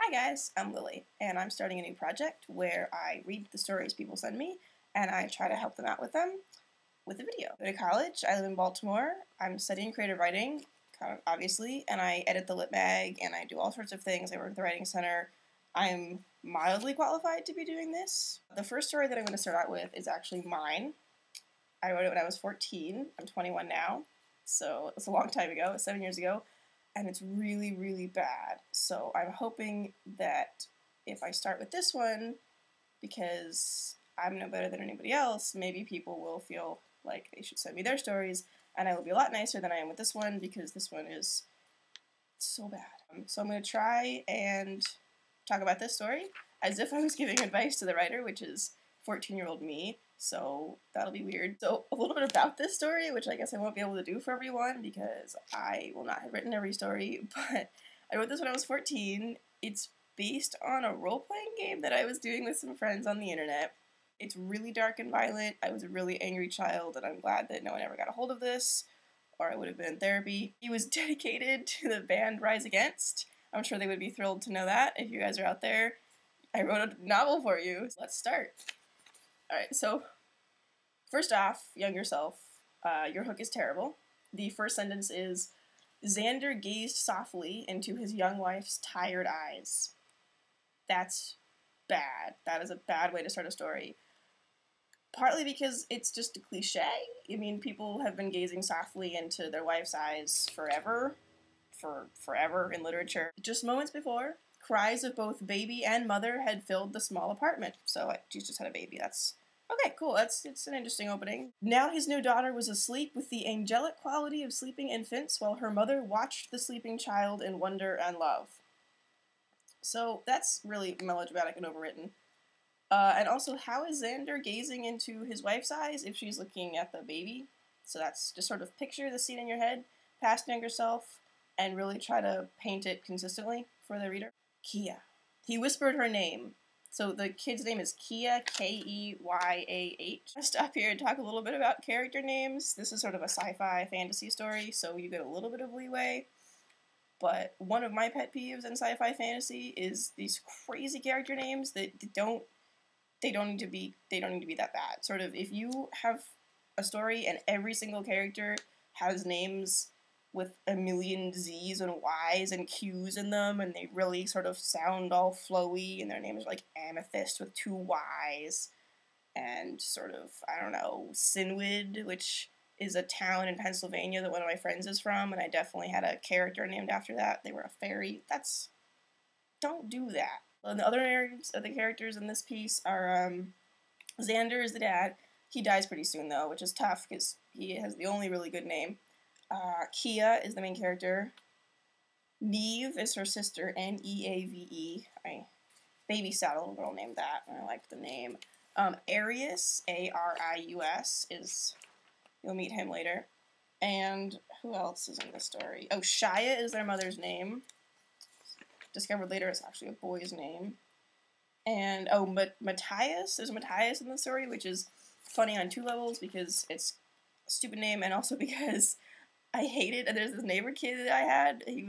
Hi guys, I'm Lily, and I'm starting a new project where I read the stories people send me, and I try to help them out with them with a video. I go to college, I live in Baltimore, I'm studying creative writing, kind of obviously, and I edit the Lit Mag, and I do all sorts of things. I work at the Writing Center. I'm mildly qualified to be doing this. The first story that I'm going to start out with is actually mine. I wrote it when I was 14, I'm 21 now, so it's a long time ago, 7 years ago. And it's really, really bad. So I'm hoping that if I start with this one, because I'm no better than anybody else, maybe people will feel like they should send me their stories, and I will be a lot nicer than I am with this one, because this one is so bad. So I'm going to try and talk about this story as if I was giving advice to the writer, which is 14-year-old me, so that'll be weird. So a little bit about this story, which I guess I won't be able to do for everyone because I will not have written every story, but I wrote this when I was 14. It's based on a role-playing game that I was doing with some friends on the internet. It's really dark and violent. I was a really angry child, and I'm glad that no one ever got a hold of this, or I would have been in therapy. It was dedicated to the band Rise Against. I'm sure they would be thrilled to know that if you guys are out there. I wrote a novel for you. So let's start. Alright, so first off, younger self, your hook is terrible. The first sentence is, Xander gazed softly into his young wife's tired eyes. That's bad. That is a bad way to start a story. Partly because it's just a cliche. I mean, people have been gazing softly into their wife's eyes forever. Forever in literature. Just moments before, cries of both baby and mother had filled the small apartment. So she's just had a baby. That's okay, cool. It's an interesting opening. Now his new daughter was asleep with the angelic quality of sleeping infants, while her mother watched the sleeping child in wonder and love. So that's really melodramatic and overwritten. And also, how is Xander gazing into his wife's eyes if she's looking at the baby? So that's just sort of picture the scene in your head, past younger self, and really try to paint it consistently for the reader. Kia. He whispered her name. So the kid's name is Kia, Keyyah. I'll stop here and talk a little bit about character names. This is sort of a sci-fi fantasy story, so you get a little bit of leeway. But one of my pet peeves in sci-fi fantasy is these crazy character names that don't need to be that bad. Sort of, if you have a story and every single character has names with a million Z's and Y's and Q's in them, and they really sort of sound all flowy, and their names are like Amethyst with 2 Y's, and sort of, I don't know, Sinwood, which is a town in Pennsylvania that one of my friends is from, and I definitely had a character named after that. They were a fairy. Don't do that. And the other names of the characters in this piece are, Xander is the dad. He dies pretty soon, though, which is tough, because he has the only really good name. Kia is the main character. Neve is her sister, Neave. I babysat a little girl named that, and I liked the name. Arius, Arius, is, you'll meet him later. And who else is in the story? Oh, Shia is their mother's name. Discovered later it's actually a boy's name. And, oh, Matthias, there's Matthias in the story, which is funny on 2 levels, because it's a stupid name, and also because I hated, and there's this neighbor kid that I had, he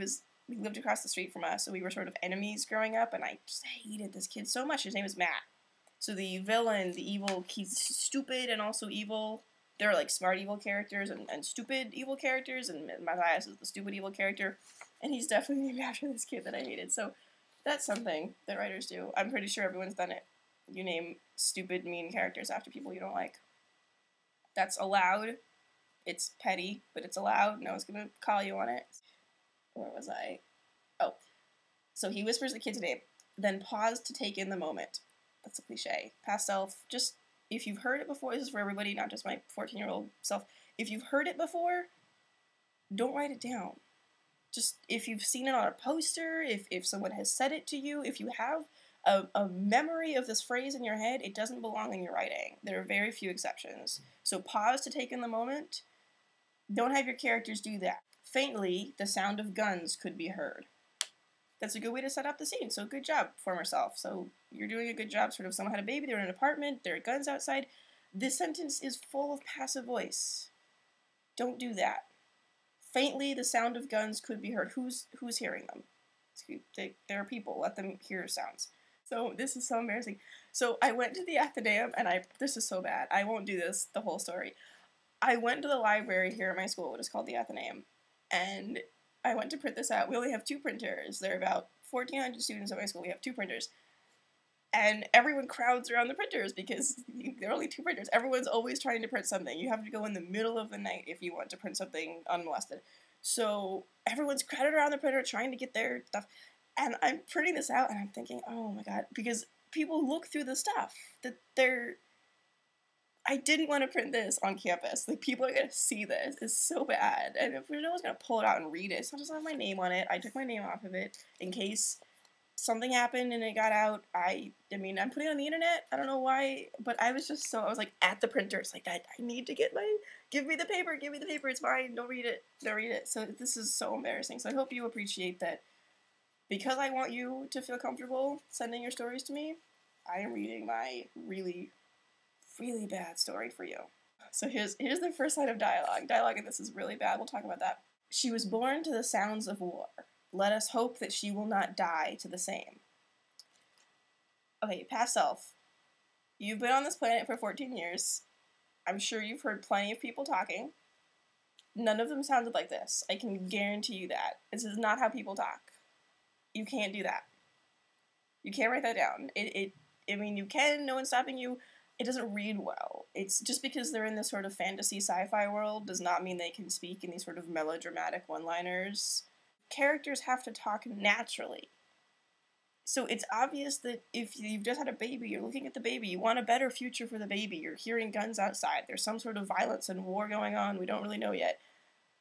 lived across the street from us, so we were sort of enemies growing up, and I just hated this kid so much. His name is Matt. So the villain, the evil, he's stupid and also evil. There are like smart evil characters and stupid evil characters, and Matthias is the stupid evil character, and he's definitely named after this kid that I hated. So that's something that writers do. I'm pretty sure everyone's done it. You name stupid, mean characters after people you don't like. That's allowed. It's petty, but it's allowed. No one's going to call you on it. Where was I? Oh. So he whispers the kid's name, then paused to take in the moment. That's a cliche. Past self, just, if you've heard it before, this is for everybody, not just my 14-year-old self. If you've heard it before, don't write it down. Just, if you've seen it on a poster, if someone has said it to you, if you have a memory of this phrase in your head, it doesn't belong in your writing. There are very few exceptions. So pause to take in the moment. Don't have your characters do that. Faintly, the sound of guns could be heard. That's a good way to set up the scene. So good job, former self. So you're doing a good job. Sort of, someone had a baby, they're in an apartment, there are guns outside. This sentence is full of passive voice. Don't do that. Faintly, the sound of guns could be heard. Who's hearing them? They're people. Let them hear sounds. So this is so embarrassing. So I went to the Athenaeum, and this is so bad. I won't do this, the whole story. I went to the library here at my school, which is called the Athenaeum, and I went to print this out. We only have 2 printers. There are about 1,400 students at my school. We have 2 printers. And everyone crowds around the printers because there are only 2 printers. Everyone's always trying to print something. You have to go in the middle of the night if you want to print something unmolested. So everyone's crowded around the printer trying to get their stuff. And I'm printing this out and I'm thinking, oh my god, because people look through the stuff. I didn't want to print this on campus. Like, people are going to see this. It's so bad. And if no one's going to pull it out and read it, so I'll just have my name on it. I took my name off of it in case something happened and it got out. I mean, I'm putting it on the internet. I don't know why, but I was like at the printer. It's like, I need to get give me the paper, it's mine, don't read it. So this is so embarrassing. So I hope you appreciate that because I want you to feel comfortable sending your stories to me, I am reading my really, really bad story for you. So here's the first line of dialogue. Dialogue in this is really bad. We'll talk about that. She was born to the sounds of war. Let us hope that she will not die to the same. Okay, past self. You've been on this planet for 14 years. I'm sure you've heard plenty of people talking. None of them sounded like this. I can guarantee you that. This is not how people talk. You can't do that. You can't write that down. I mean, you can, no one's stopping you. It doesn't read well. It's just because they're in this sort of fantasy sci-fi world does not mean they can speak in these sort of melodramatic one-liners. Characters have to talk naturally. So it's obvious that if you've just had a baby, you're looking at the baby, you want a better future for the baby, you're hearing guns outside, there's some sort of violence and war going on, we don't really know yet.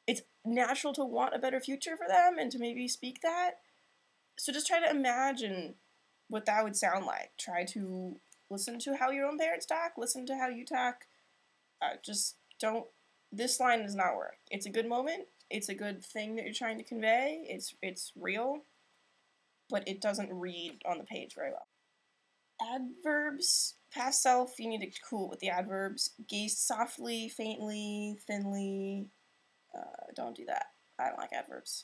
It's natural to want a better future for them and to maybe speak that. So just try to imagine what that would sound like. Try to listen to how your own parents talk, listen to how you talk. Just don't, this line does not work. It's a good moment, it's a good thing that you're trying to convey, it's real, but it doesn't read on the page very well. Adverbs, past self, you need to cool with the adverbs. Gaze softly, faintly, thinly, don't do that. I don't like adverbs.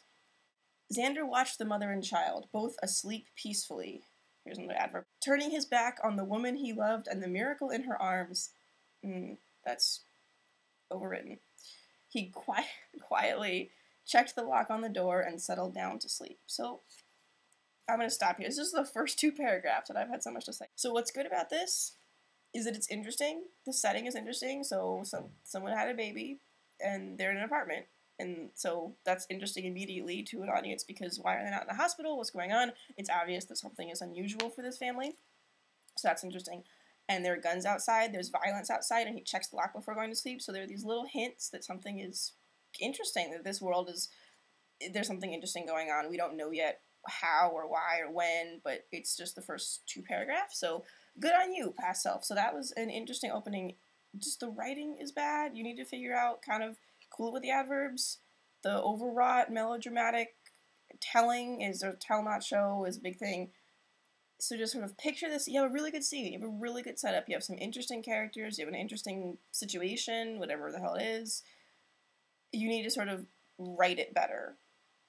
Xander watched the mother and child, both asleep peacefully. Here's another adverb. Turning his back on the woman he loved and the miracle in her arms. That's overwritten. He quietly checked the lock on the door and settled down to sleep. So, I'm going to stop here. This is the first 2 paragraphs that I've had so much to say. So what's good about this is that it's interesting. The setting is interesting. So someone had a baby and they're in an apartment. And so that's interesting immediately to an audience because why are they not in the hospital? What's going on? It's obvious that something is unusual for this family. So that's interesting. And there are guns outside, there's violence outside, and he checks the lock before going to sleep. So there are these little hints that something is interesting, that this world is, there's something interesting going on. We don't know yet how or why or when, but it's just the first 2 paragraphs. So good on you, past self. So that was an interesting opening. Just the writing is bad. You need to figure out kind of cool with the adverbs. The overwrought, melodramatic telling is, or tell not show is a big thing. So just sort of picture this. You have a really good scene. You have a really good setup. You have some interesting characters. You have an interesting situation, whatever the hell it is. You need to sort of write it better.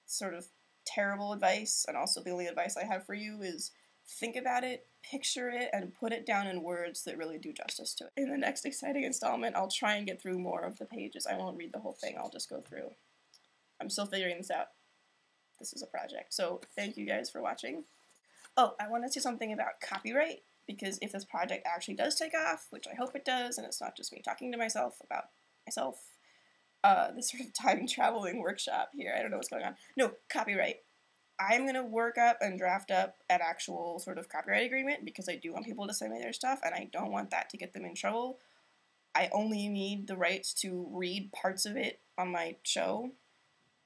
Sort of terrible advice, and also the only advice I have for you is think about it, picture it, and put it down in words that really do justice to it. In the next exciting installment, I'll try and get through more of the pages. I won't read the whole thing. I'll just go through. I'm still figuring this out. This is a project. So thank you guys for watching. Oh, I want to say something about copyright, because if this project actually does take off, which I hope it does, and it's not just me talking to myself about myself, this sort of time-traveling workshop here, I don't know what's going on. No, copyright. I'm going to work up and draft up an actual sort of copyright agreement, because I do want people to send me their stuff, and I don't want that to get them in trouble. I only need the rights to read parts of it on my show.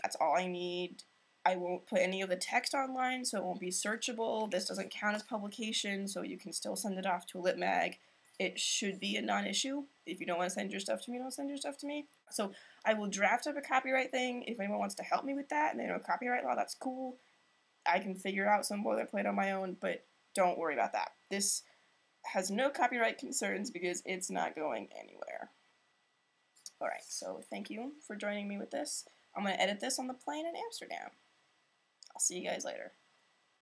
That's all I need. I won't put any of the text online, so it won't be searchable. This doesn't count as publication, so you can still send it off to a lit mag. It should be a non-issue. If you don't want to send your stuff to me, don't send your stuff to me. So I will draft up a copyright thing. If anyone wants to help me with that and they know copyright law, that's cool. I can figure out some boilerplate on my own, but don't worry about that. This has no copyright concerns because it's not going anywhere. Alright, so thank you for joining me with this. I'm going to edit this on the plane in Amsterdam. I'll see you guys later.